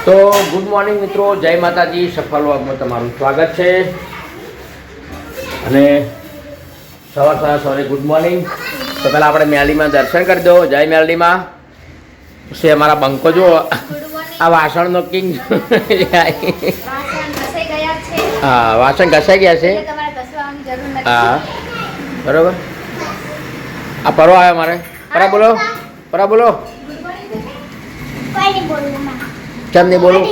તો good morning મિત્રો, જય માતાજી. સફળ વ્લોગમાં તમારું સ્વાગત છે. અને સવારે ગુડ મોર્નિંગ. તો પહેલાં આપણે મેલીમાં દર્શન કરી દો. જય મેલીમાં. પછી અમારા બંકો જુઓ, આ વાસણનો કિંગ. હા, વાસણ ઘસાઈ ગયા છે. હા બરાબર. આ પરો આવ્યો મારે. પરા બોલો. કેમ નહીં બોલું?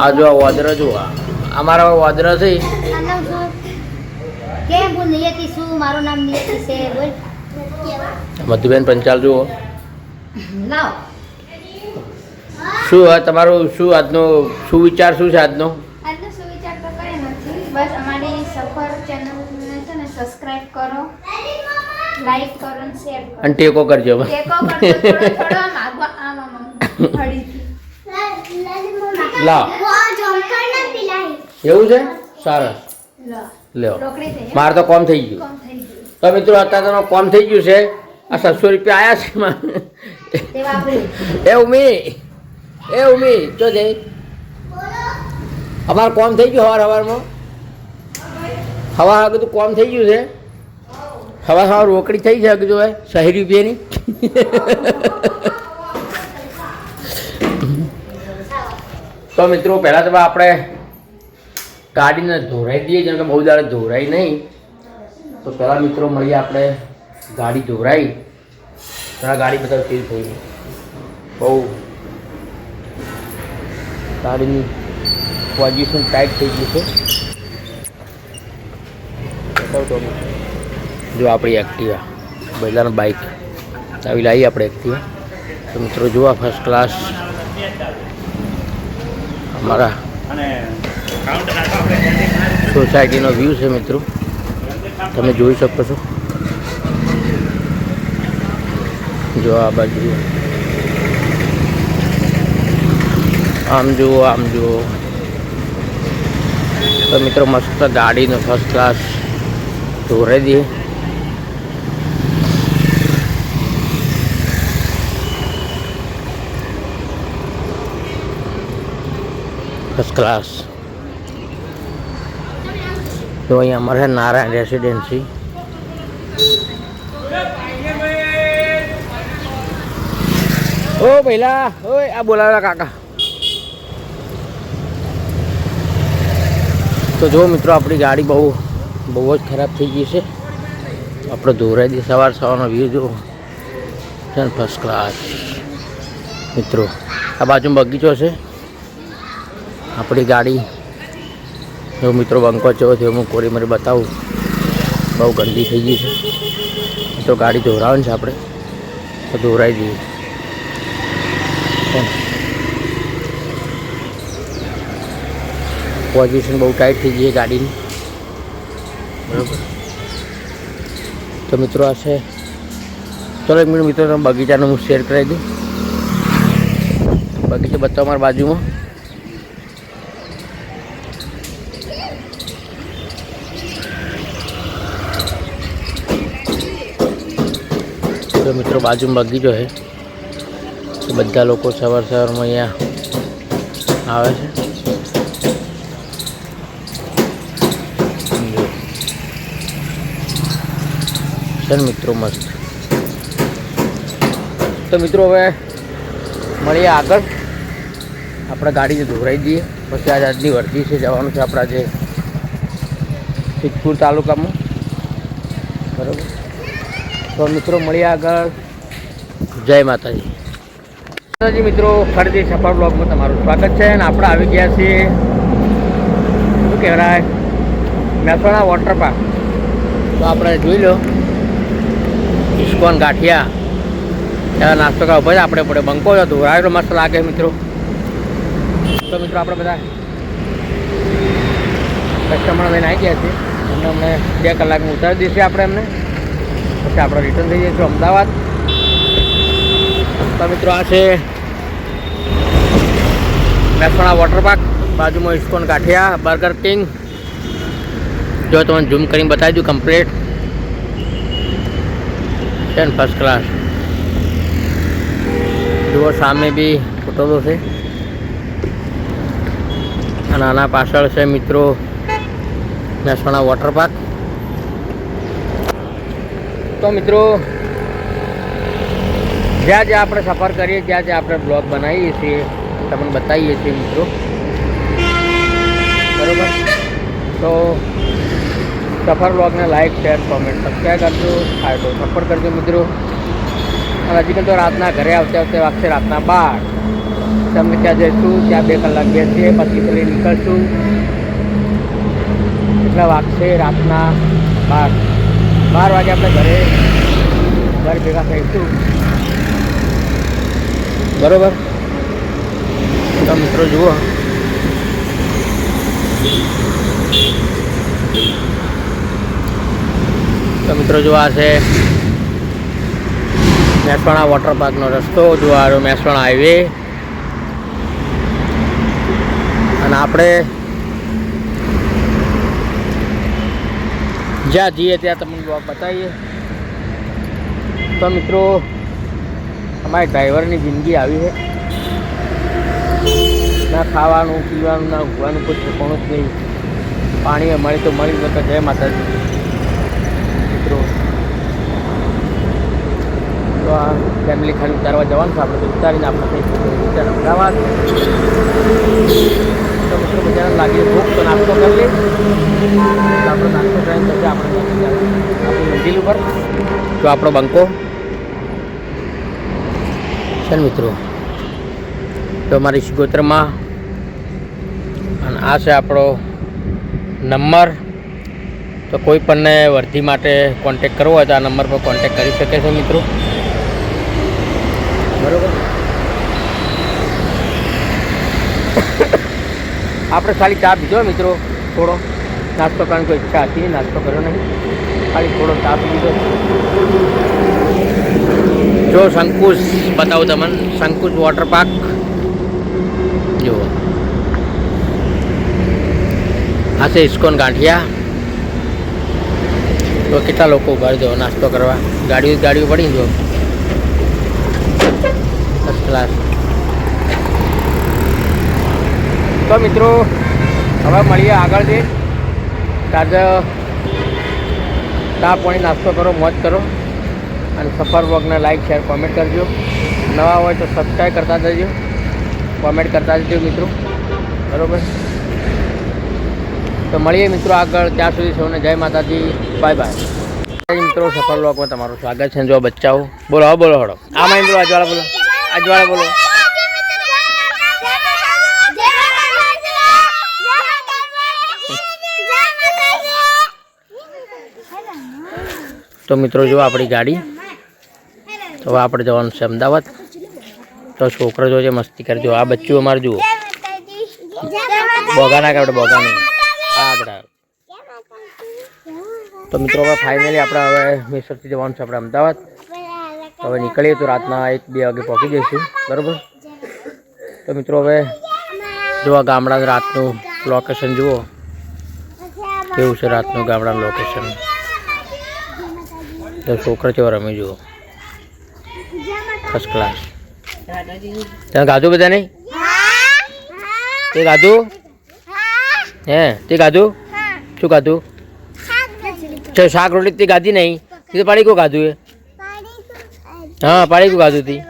આ જો વાદરો જુઓ, અમારા વાદરો છે. મધુબેન પંચાલ જુઓ. શું તમારું શું આજનો શું વિચાર શું છે આજનો? સુવિચાર તો કઈ નથી, બસ અમારી સફર ચેનલને છે ને સબસ્ક્રાઇબ કરો, લાઈક કરો અને શેર કરો અને ટેકો કરજો. થોડો લાવ એવું છે. સરસ. લ્યો, મારે તો કોમ થઈ ગયું. તો મિત્રો અત્યારે તો કોમ થઈ ગયું છે. આ 700 રૂપિયા આવ્યા છે. એ ઉમી જો જઈ અમારે કોમ થઈ ગયું. સવારમાં કીધું કોમ થઈ ગયું છે. સવાર રોકડી થઈ છે કીધું ભાઈ 60 રૂપિયાની. તો મિત્રો પહેલાં તો આપણે ગાડીને ધોરાઈ દઈએ, જેમ કે બહુ દાડે ધોરાઈ નહીં. તો પહેલાં મિત્રો મળીએ આપણે ગાડી ધોરાઈ. જરા ગાડી બધા ફીલ થઈ ગઈ. બહુ ગાડીની પોઝિશન ટાઈટ થઈ ગઈ છે. જો આપણી એક્ટિવા બધાનું બાઇક આવી લાવી આપણે એક્ટિવા. તો મિત્રો જુઓ ફર્સ્ટ ક્લાસ અમારા સોસાયટીનો વ્યૂ છે મિત્રો, તમે જોઈ શકો છો. જો આ બાજુ આમ જુઓ. તો મિત્રો મસ્ત ગાડીનો ફર્સ્ટ ક્લાસ ધોરાઈ દઈએ. First class. તો અહીંયા અમારે નારાયણ રેસિડેન્સી. ઓ પહેલા ઓય આ બોલાવેલા કાકા. તો જો મિત્રો આપણી ગાડી બહુ જ ખરાબ થઈ ગઈ છે. આપણે ધોરાઈ દઈએ. સવારનો વ્યૂ જો છે ને ફર્સ્ટ ક્લાસ. મિત્રો આ બાજુમાં બગીચો છે. આપણી ગાડી જો મિત્રો બંકો ચેવો થયો હું કોરી મારે બતાવું. બહુ ગંદી થઈ ગઈ છે. તો ગાડી ધોરાવાની છે આપણે, તો ધોરાઈ દઈએ. પોઝિશન બહુ ટાઈટ થઈ ગઈ છે ગાડીની. બરાબર. તો મિત્રો આ છે. ચલો એક મિનિટ મિત્રો, તમે બગીચાનો હું શેર કરાવી દઉં. બગીચો બતાવો મારા બાજુમાં. તો મિત્રો બાજુમાં બગીચો છે. તો બધા લોકો સવારમાં અહીંયા આવે છે. મિત્રો મસ્ત. તો મિત્રો હવે મળીએ આગળ. આપણે ગાડીને ધોરાઈ દઈએ. પછી આજની વર્ધી છે, જવાનું છે આપણા જે સિદ્ધપુર તાલુકામાં. બરાબર. તો મિત્રો મળીએ આગળ. જય માતાજી. મિત્રો ફરીથી સફળ બ્લોગમાં તમારું સ્વાગત છે. અને આપણે આવી ગયા છીએ શું કહેવાય મહેસાણા વોટર પાર્ક. તો આપણે જોઈ લો ઇસ્કોન ગાંઠિયા. ત્યાં નાસ્તો કરવા ભાઈ આપણે પડે બંકો હતો. રાયડો મસ્ત લાગે મિત્રો. તો મિત્રો આપણે બધા કસ્ટમર લઈને આવી ગયા છીએ. એમને અમને 2 કલાકમાં ઉતારી દઈશું આપણે એમને. પછી આપણે રિટર્ન થઈ જઈશું અમદાવાદ. તો મિત્રો આ છે મહેસાણા વોટર પાર્ક. બાજુમાં ઇસ્કોન ગાંઠિયા, બર્ગર કિંગ. જો તમને ઝૂમ કરીને બતાવી દઉં કમ્પ્લીટ છે ને ફર્સ્ટ ક્લાસ. જુઓ સામે બી ફોટો છે અને આના પાછળ છે મિત્રો મહેસાણા વોટર પાર્ક. તો મિત્રો જ્યાં જ્યાં આપણે સફર કરીએ જ્યાં જ્યાં આપણે બ્લોગ બનાવીએ છીએ તમને બતાવીએ છીએ મિત્રો. બરાબર, તો સફર બ્લોગને લાઈક શેર કોમેન્ટ સબસ્ક્રાઈબ કરજો, થાય તો સપોર્ટ કરજો મિત્રો. અને હજી તો રાતના ઘરે આવતે આવતે વાગશે રાતના 12. તમને ત્યાં જઈશું, ત્યાં 2 કલાક બેસીએ, પછી પેલી નીકળશું એટલે વાગશે રાતના 12 વાગે આપણે ઘર ભેગા થઈશું. બરાબર, તો મિત્રો જુઓ આ છે મહેસાણા વોટર પાર્કનો રસ્તો. જો આ મહેસાણા હાઈવે અને આપણે જ્યાં જઈએ ત્યાં તમને બ્લોગ બતાવીએ. તો મિત્રો અમારી ડ્રાઈવરની જિંદગી આવી છે, ના ખાવાનું પીવાનું ના ઊંઘવાનું કોઈ ઠેકાણું જ નહીં. પાણી મળી તો મળી તો જય માતાજી મિત્રો. તો આ ફેમિલી ખાલી ઉતારવા જવાનું છે, આપણે તો ઉતારીને આપણે થઈ અમદાવાદ. તો મિત્રો બજાર લાગી ભૂખ તો નાસ્તો કરી લે, આપણો નાસ્તો કરીને પછી આપણે આપણી મંજિલ ઉપર તો આપણો બંકો છે મિત્રો. તો અમારી સિગોતરમાં અને આ છે આપણો નંબર. તો કોઈ પણને વર્ધી માટે કોન્ટેક કરવો હોય તો આ નંબર પર કોન્ટેક કરી શકે છે મિત્રો. બરાબર, આપણે ખાલી ચા પીધો મિત્રો, થોડો નાસ્તો કરવાની કોઈ ઈચ્છા હતી, નાસ્તો કર્યો નહીં, ખાલી થોડો ચા પી લીધો. જો શંકુશ બતાવું તમને, શંકુશ વોટર પાર્ક જુઓ. આ છે ઇસ્કોન ગાંઠિયા. તો કેટલા લોકો ઉભા જો નાસ્તો કરવા, ગાડીઓ પડી જો ફર્સ્ટ ક્લાસ. તો મિત્રો હવે મળીએ આગળ જઈ. તાજા ચા પાણી નાસ્તો કરો, મોજ કરો અને સફર બ્લોગને લાઈક શેર કોમેન્ટ કરજો. નવા હોય તો સબસ્ક્રાઈબ કરતા જજો, કોમેન્ટ કરતા જજો મિત્રો. બરાબર, તો મળીએ મિત્રો આગળ. ત્યાં સુધી સૌને જય માતાજી, બાય બાય મિત્રો. સફર બ્લોગમાં તમારું સ્વાગત છે. જો બચ્ચાઓ બોલો, હા બોલો, હડો આમાં બોલો, આજવાળા બોલો, આજવાળા બોલો. તો મિત્રો જો આપણી ગાડી, તો હવે આપણે જવાનું છે અમદાવાદ. તો છોકરો જો છે મસ્તી કરજો. આ બચ્ચું અમારે જુઓ, બોગા ના કે બોગા નહીં. હા બધા. તો મિત્રો હવે ફાઇનલી આપણે હવે મેસરથી જવાનું છે આપણે અમદાવાદ. હવે નીકળીએ તો રાતના 1-2 વાગે પહોંચી જઈશું. બરાબર, તો મિત્રો હવે જો આ ગામડાનું રાતનું લોકેશન જુઓ કેવું છે. રાતનું ગામડાનું લોકેશન. તો છોકરા કેવા રમે જુઓ, ફર્સ્ટ ક્લાસ. ત્યાં ગાધું બધા નહીં? તે ગાધું? હે તે ગાધું? શું ગાધું? શાક રોટલી તે ગાધી નહીં? તે તો પાડી કો ગાધું? એ હા પાડી કો ગાધું હતી.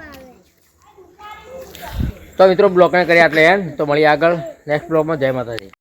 તો મિત્રો બ્લોગને કર્યા એટલે એમ. તો મળીએ આગળ નેક્સ્ટ બ્લોગમાં. જય માતાજી.